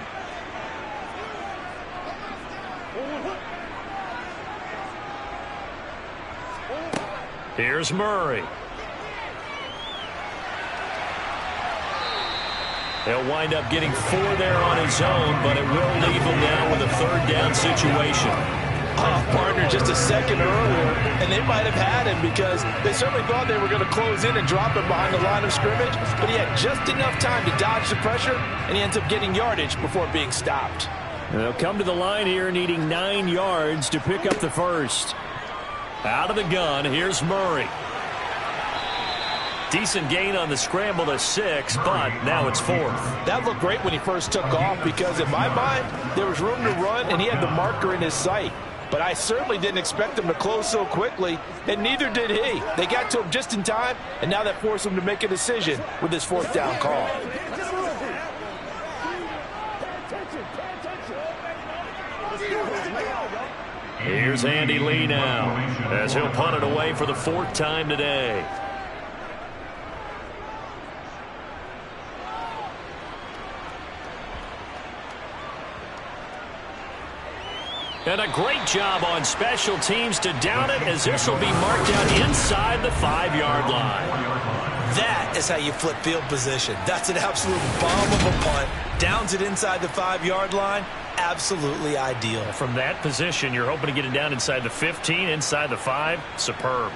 Here's Murray. He'll wind up getting 4 there on his own, but it will leave him now with a 3rd down situation. Partner just a second earlier, and they might have had him because they certainly thought they were going to close in and drop him behind the line of scrimmage, but he had just enough time to dodge the pressure, and he ends up getting yardage before being stopped. They'll come to the line here needing 9 yards to pick up the 1st. Out of the gun, here's Murray. Decent gain on the scramble to 6, but now it's 4th. That looked great when he first took off because, in my mind, there was room to run, and he had the marker in his sight. but I certainly didn't expect them to close so quickly, and neither did he. They got to him just in time, and now that forced him to make a decision with his fourth down call. Here's Andy Lee now, as he'll punt it away for the fourth time today. And a great job on special teams to down it, as this will be marked out inside the 5-yard line. That is how you flip field position. That's an absolute bomb of a punt. Downs it inside the 5-yard line. Absolutely ideal. From that position, you're hoping to get it down inside the 15, inside the 5. Superb.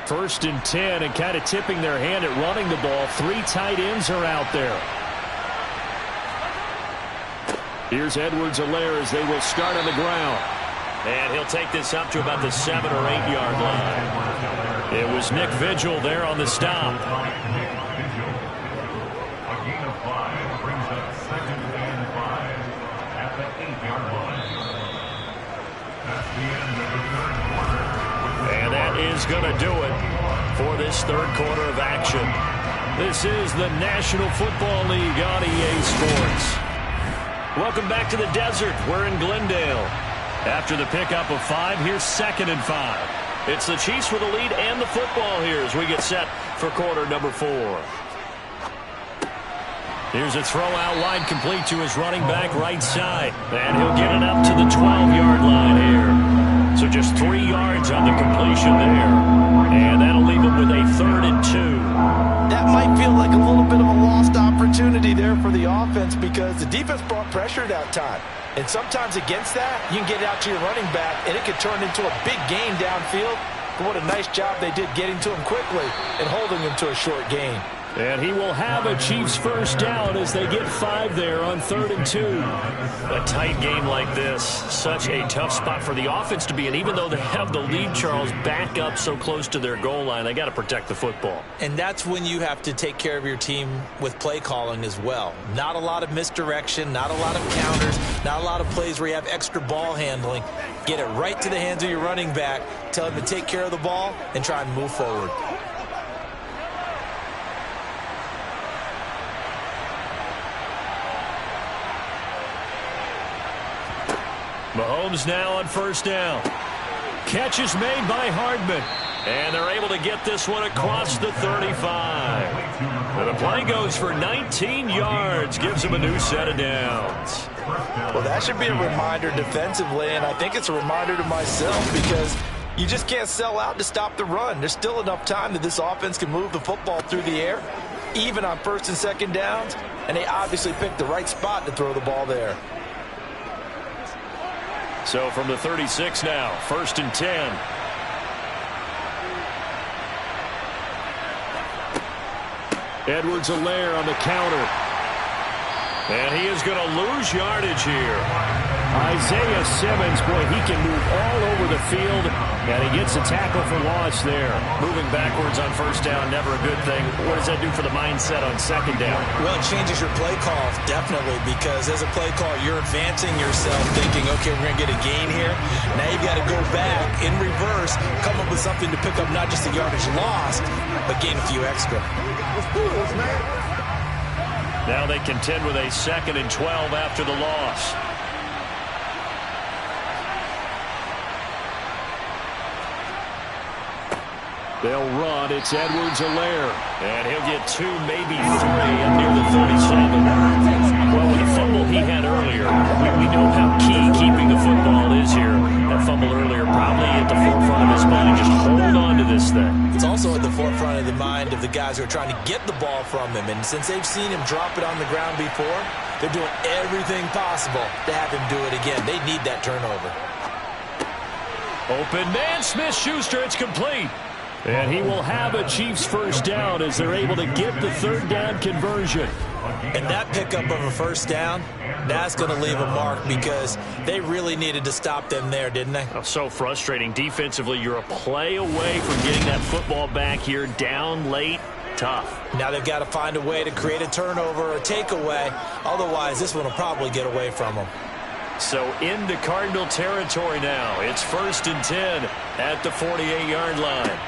First and 10, and kind of tipping their hand at running the ball. 3 tight ends are out there. Here's Edwards-Helaire as they will start on the ground. And he'll take this up to about the 7- or 8-yard line. It was Nick Vigil there on the stop. And that is going to do it for this third quarter of action. This is the National Football League on EA Sports. Welcome back to the desert. We're in Glendale. After the pickup of 5, here's 2nd and 5. It's the Chiefs with the lead and the football here as we get set for quarter number 4. Here's a throw out wide, complete to his running back right side. And he'll get it up to the 12-yard line here. So just 3 yards on the completion there. And that'll leave him with a 3rd and 2. That might feel like a little bit of a lost opportunity there for the offense because the defense brought pressure that time. And sometimes against that, you can get it out to your running back, and it could turn into a big gain downfield. But what a nice job they did getting to him quickly and holding him to a short gain. And he will have a Chiefs first down as they get 5 there on 3rd and 2. A tight game like this, such a tough spot for the offense to be in. Even though they have the lead, Charles, back up so close to their goal line, they got to protect the football. And that's when you have to take care of your team with play calling as well. Not a lot of misdirection, not a lot of counters, not a lot of plays where you have extra ball handling. Get it right to the hands of your running back, tell him to take care of the ball, and try and move forward. Mahomes now on first down. Catch is made by Hardman. And they're able to get this one across the 35. And the play goes for 19 yards. Gives him a new set of downs. Well, that should be a reminder defensively, and I think it's a reminder to myself because you just can't sell out to stop the run. There's still enough time that this offense can move the football through the air, even on 1st and 2nd downs, and they obviously picked the right spot to throw the ball there. So from the 36 now, 1st and 10. Edwards-Helaire on the counter. And he is going to lose yardage here. Isaiah Simmons, boy, he can move all over the field. And he gets a tackle for loss there. Moving backwards on 1st down, never a good thing. What does that do for the mindset on 2nd down? Well, it changes your play call, definitely, because as a play call, you're advancing yourself, thinking, okay, we're going to get a gain here. Now you've got to go back in reverse, come up with something to pick up not just the yardage lost, but gain a few extra. Now they contend with a 2nd and 12 after the loss. They'll run. It's Edwards-Helaire. And he'll get 2, maybe 3 up near the 37. Well, with the fumble he had earlier, we know how key keeping the football is here. That fumble earlier probably at the forefront of his mind. Just hold on to this thing. It's also at the forefront of the mind of the guys who are trying to get the ball from him. And since they've seen him drop it on the ground before, they're doing everything possible to have him do it again. They need that turnover. Open man, Smith-Schuster. It's complete. And he will have a Chiefs first down as they're able to get the third down conversion. And that pickup of a first down, that's going to leave a mark because they really needed to stop them there, didn't they? Oh, so frustrating. Defensively, you're a play away from getting that football back here down late. Tough. Now they've got to find a way to create a turnover or a takeaway. Otherwise, this one will probably get away from them. So into Cardinal territory now. It's 1st and 10 at the 48-yard line.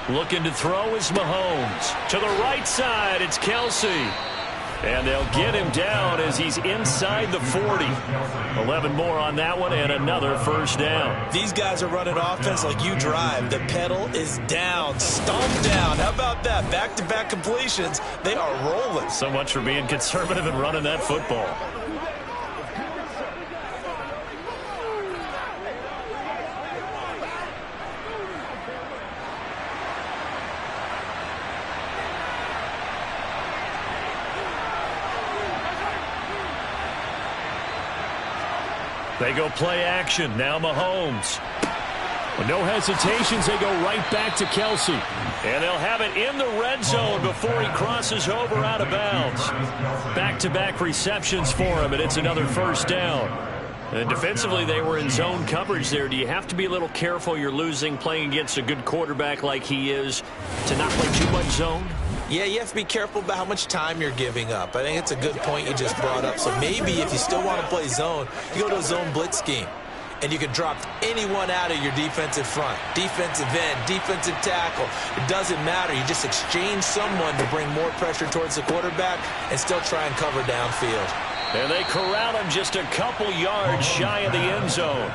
Looking to throw is Mahomes. To the right side, it's Kelsey. And they'll get him down as he's inside the 40. 11 more on that one and another first down. These guys are running offense like you drive. The pedal is down, stomped down. How about that? Back-to-back completions. They are rolling. So much for being conservative and running that football. They go play action. Now Mahomes. With no hesitations, they go right back to Kelsey. And they'll have it in the red zone before he crosses over out of bounds. Back-to-back receptions for him, and it's another first down. And defensively, they were in zone coverage there. Do you have to be a little careful you're losing playing against a good quarterback like he is to not play too much zone? Yeah, you have to be careful about how much time you're giving up. I think it's a good point you just brought up. So maybe if you still want to play zone, you go to a zone blitz scheme. And you can drop anyone out of your defensive front. Defensive end, defensive tackle. It doesn't matter. You just exchange someone to bring more pressure towards the quarterback and still try and cover downfield. And they corral him just a couple yards shy of the end zone.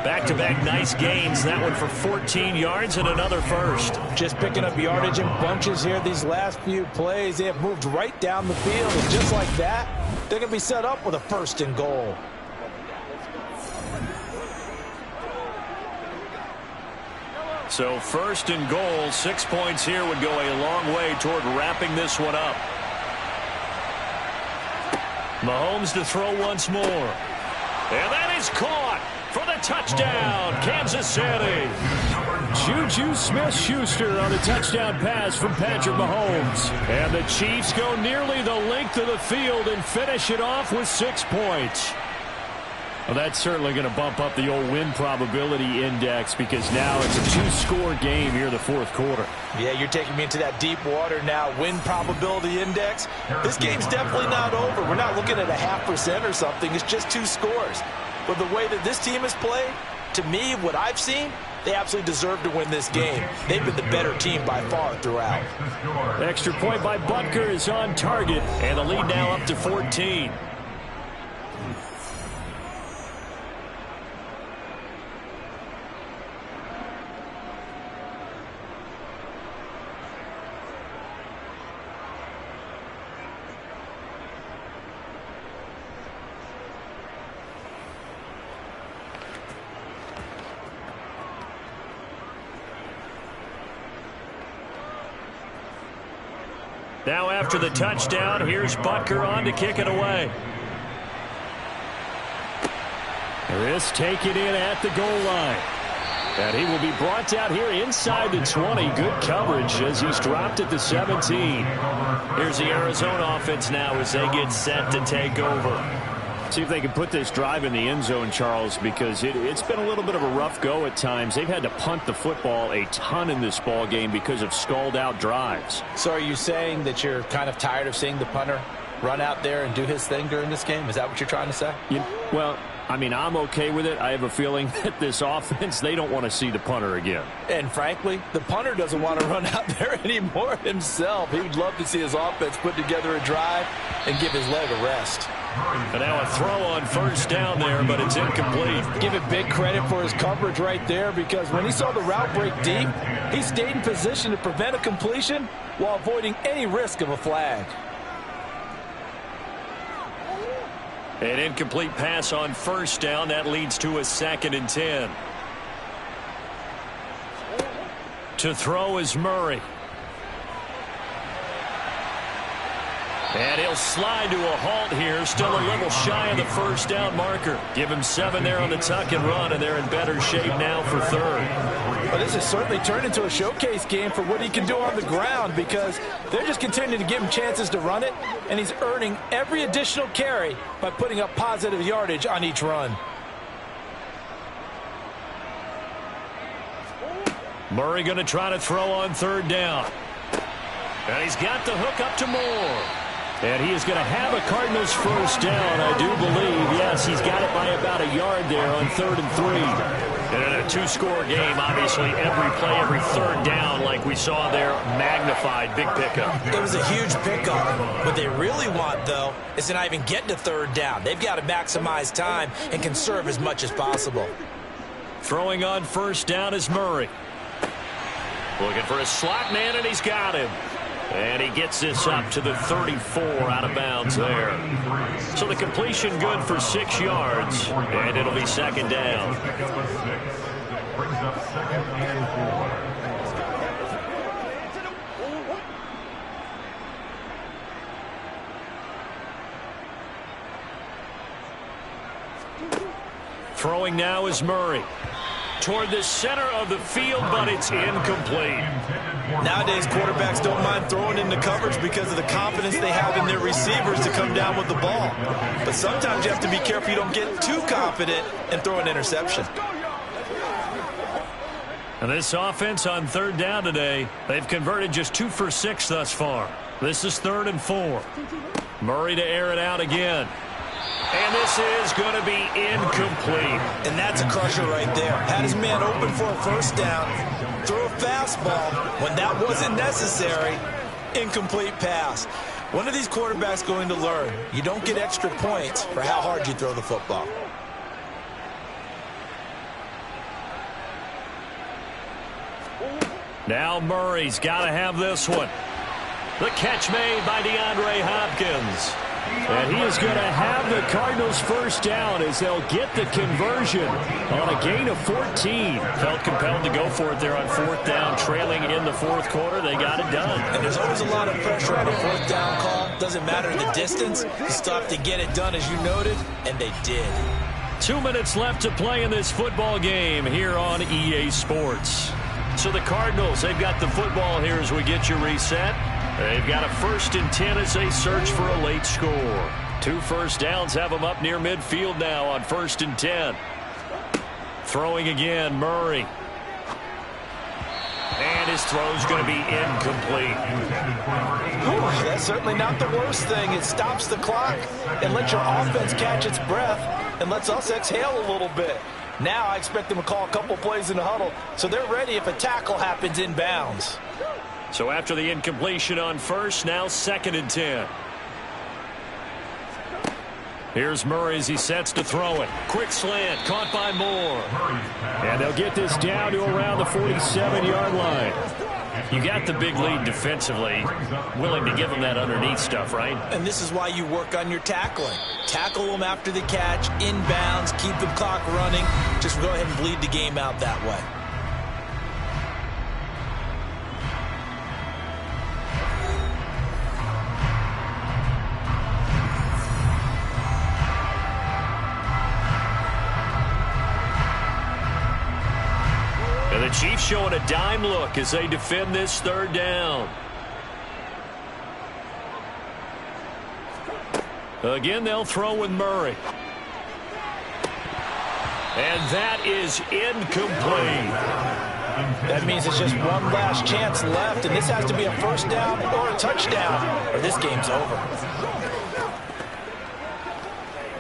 Back-to-back nice gains. That one for 14 yards and another first. Just picking up yardage in bunches here these last few plays. They have moved right down the field. And just like that, they're going to be set up with a 1st and goal. So 1st and goal, 6 points here would go a long way toward wrapping this one up. Mahomes to throw once more. And that is caught for the touchdown, Kansas City. Juju Smith-Schuster on a touchdown pass from Patrick Mahomes. And the Chiefs go nearly the length of the field and finish it off with 6 points. Well, that's certainly going to bump up the old win probability index because now it's a 2-score game here in the 4th quarter. Yeah, you're taking me into that deep water now. Win probability index. This game's definitely not over. We're not looking at a 0.5% or something. It's just 2 scores. But the way that this team has played, to me, what I've seen, they absolutely deserve to win this game. They've been the better team by far throughout. Extra point by Butker is on target, and the lead now up to 14. Now after the touchdown, here's Butker on to kick it away. This taken in at the goal line. And he will be brought out here inside the 20. Good coverage as he's dropped at the 17. Here's the Arizona offense now as they get set to take over. See if they can put this drive in the end zone, Charles, because it's been a little bit of a rough go at times. They've had to punt the football a ton in this ball game because of stalled-out drives. So are you saying that you're kind of tired of seeing the punter run out there and do his thing during this game? Is that what you're trying to say? Well, I mean, I'm okay with it. I have a feeling that this offense, they don't want to see the punter again. And frankly, the punter doesn't want to run out there anymore himself. He would love to see his offense put together a drive and give his leg a rest. And now a throw on first down there, but it's incomplete. Give it big credit for his coverage right there because when he saw the route break deep, he stayed in position to prevent a completion while avoiding any risk of a flag. An incomplete pass on first down. That leads to a 2nd and 10. To throw is Murray. And he'll slide to a halt here, still a little shy of the first down marker. Give him 7 there on the tuck and run, and they're in better shape now for third. Well, this has certainly turned into a showcase game for what he can do on the ground, because they're just continuing to give him chances to run it, and he's earning every additional carry by putting up positive yardage on each run. Murray going to try to throw on third down. And he's got the hook up to Moore. And he is going to have a Cardinals first down, I do believe. Yes, he's got it by about a yard there on 3rd and 3. And in a 2-score game, obviously every play, every third down, like we saw there, magnified, big pickup. It was a huge pickup. What they really want, though, is to not even get to third down. They've got to maximize time and conserve as much as possible. Throwing on first down is Murray. Looking for a slot man, and he's got him. And he gets this up to the 34 out of bounds there. So the completion good for 6 yards, and it'll be second down. Throwing now is Murray. Toward the center of the field, but it's incomplete. Nowadays, quarterbacks don't mind throwing into coverage because of the confidence they have in their receivers to come down with the ball. But sometimes you have to be careful you don't get too confident and throw an interception. And this offense on third down today, they've converted just 2 for 6 thus far. This is 3rd and 4. Murray to air it out again. And this is going to be incomplete. And that's a crusher right there. Had his man open for a first down, threw a fastball when that wasn't necessary, incomplete pass. One of these quarterbacks going to learn, you don't get extra points for how hard you throw the football. Now Murray's got to have this one. The catch made by DeAndre Hopkins. And he is going to have the Cardinals first down as they'll get the conversion on a gain of 14. Felt compelled to go for it there on 4th down, trailing in the 4th quarter. They got it done. And there's always a lot of pressure on a 4th down call. Doesn't matter the distance. You still have to get it done, as you noted, and they did. 2 minutes left to play in this football game here on EA Sports. So the Cardinals, they've got the football here as we get you reset. They've got a 1st and 10 as they search for a late score. 2 first downs have them up near midfield now on 1st and 10. Throwing again, Murray. And his throw's going to be incomplete. That's certainly not the worst thing. It stops the clock and lets your offense catch its breath and lets us exhale a little bit. Now I expect them to call a couple plays in the huddle so they're ready if a tackle happens inbounds. So after the incompletion on 1st, now 2nd and 10. Here's Murray as he sets to throw it. Quick slant, caught by Moore. And they'll get this down to around the 47-yard line. You got the big lead defensively. Willing to give them that underneath stuff, right? And this is why you work on your tackling. Tackle them after the catch, inbounds, keep the clock running. Just go ahead and bleed the game out that way. And the Chiefs showing a dime look as they defend this 3rd down. Again, they'll throw with Murray. And that is incomplete. That means it's just one last chance left, and this has to be a first down or a touchdown, or this game's over.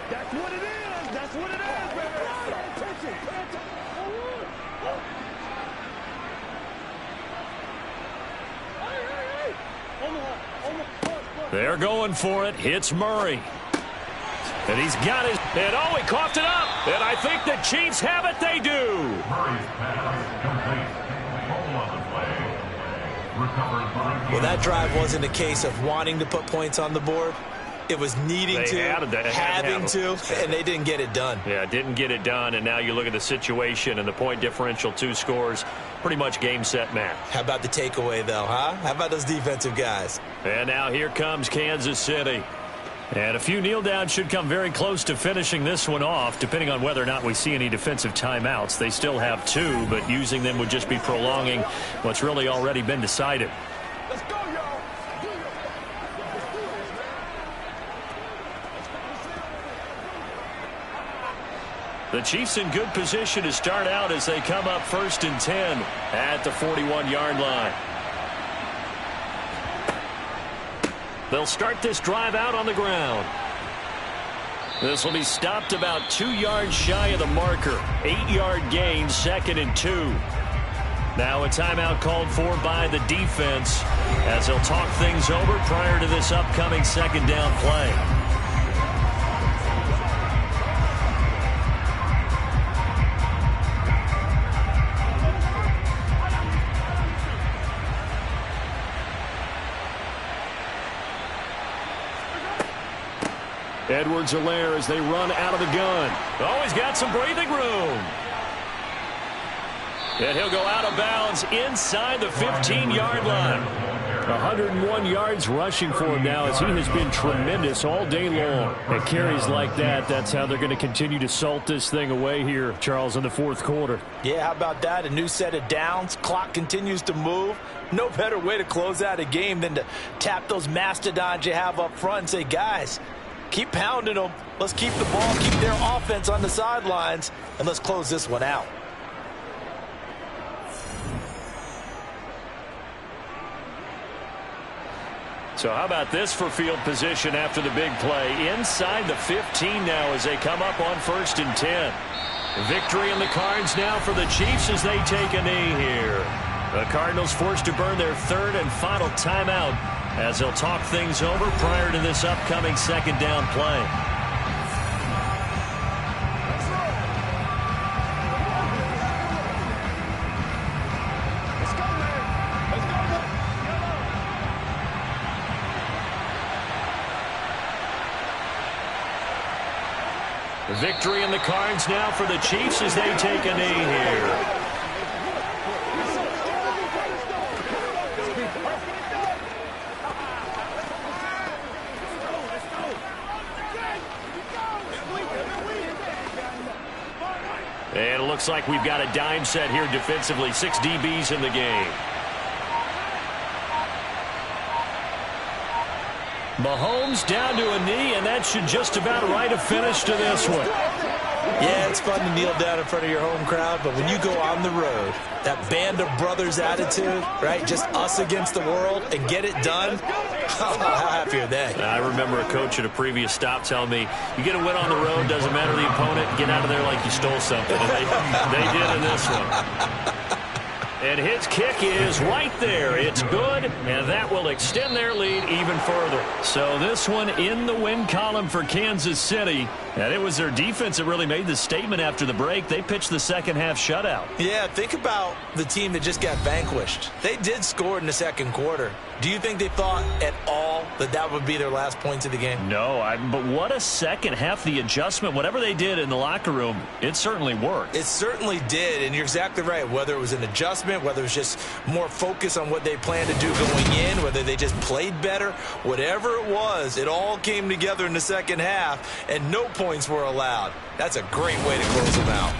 That's what it is. That's what it is, baby. They're going for it. Hits Murray. And he's got his... And oh, he coughed it up. And I think the Chiefs have it. They do. Well, that drive wasn't a case of wanting to put points on the board. It was needing to, having to, and they didn't get it done. Yeah, didn't get it done, and now you look at the situation and the point differential, 2 scores, pretty much game, set, match. How about the takeaway, though, huh? How about those defensive guys? And now here comes Kansas City. And a few kneel downs should come very close to finishing this one off, depending on whether or not we see any defensive timeouts. They still have 2, but using them would just be prolonging what's really already been decided. Let's go, y'all. The Chiefs in good position to start out as they come up 1st and 10 at the 41-yard line. They'll start this drive out on the ground. This will be stopped about 2 yards shy of the marker. 8-yard gain, 2nd and 2. Now a timeout called for by the defense as they'll talk things over prior to this upcoming 2nd down play. Edwards-Helaire as they run out of the gun. Oh, he's got some breathing room. And he'll go out of bounds inside the 15-yard line. 101 yards rushing for him now as he has been tremendous all day long. At carries like that, that's how they're going to continue to salt this thing away here, Charles, in the 4th quarter. Yeah, how about that? A new set of downs. Clock continues to move. No better way to close out a game than to tap those mastodons you have up front and say, guys, keep pounding them. Let's keep the ball, keep their offense on the sidelines, and let's close this one out. So how about this for field position after the big play? Inside the 15 now as they come up on 1st and 10. Victory in the cards now for the Chiefs as they take a knee here. The Cardinals forced to burn their 3rd and final timeout as they'll talk things over prior to this upcoming 2nd down play. Victory in the cards now for the Chiefs as they take a knee here. And it looks like we've got a dime set here defensively. 6 DBs in the game. Mahomes down to a knee, and that should just about write a finish to this one. Yeah, it's fun to kneel down in front of your home crowd, but when you go on the road, that band of brothers attitude, right, just us against the world, and get it done, how happy are they? I remember a coach at a previous stop telling me, you get a win on the road, doesn't matter the opponent, get out of there like you stole something. And they did in this one. And his kick is right there. It's good, and that will extend their lead even further. So this one in the win column for Kansas City. And it was their defense that really made the statement after the break. They pitched the second half shutout. Yeah, think about the team that just got vanquished. They did score in the 2nd quarter. Do you think they thought at all that that would be their last points of the game? No, but what a second half. The adjustment, whatever they did in the locker room, it certainly worked. It certainly did, and you're exactly right. Whether it was an adjustment, whether it was just more focus on what they planned to do going in, whether they just played better, whatever it was, it all came together in the second half, and no points were allowed. That's a great way to close them out.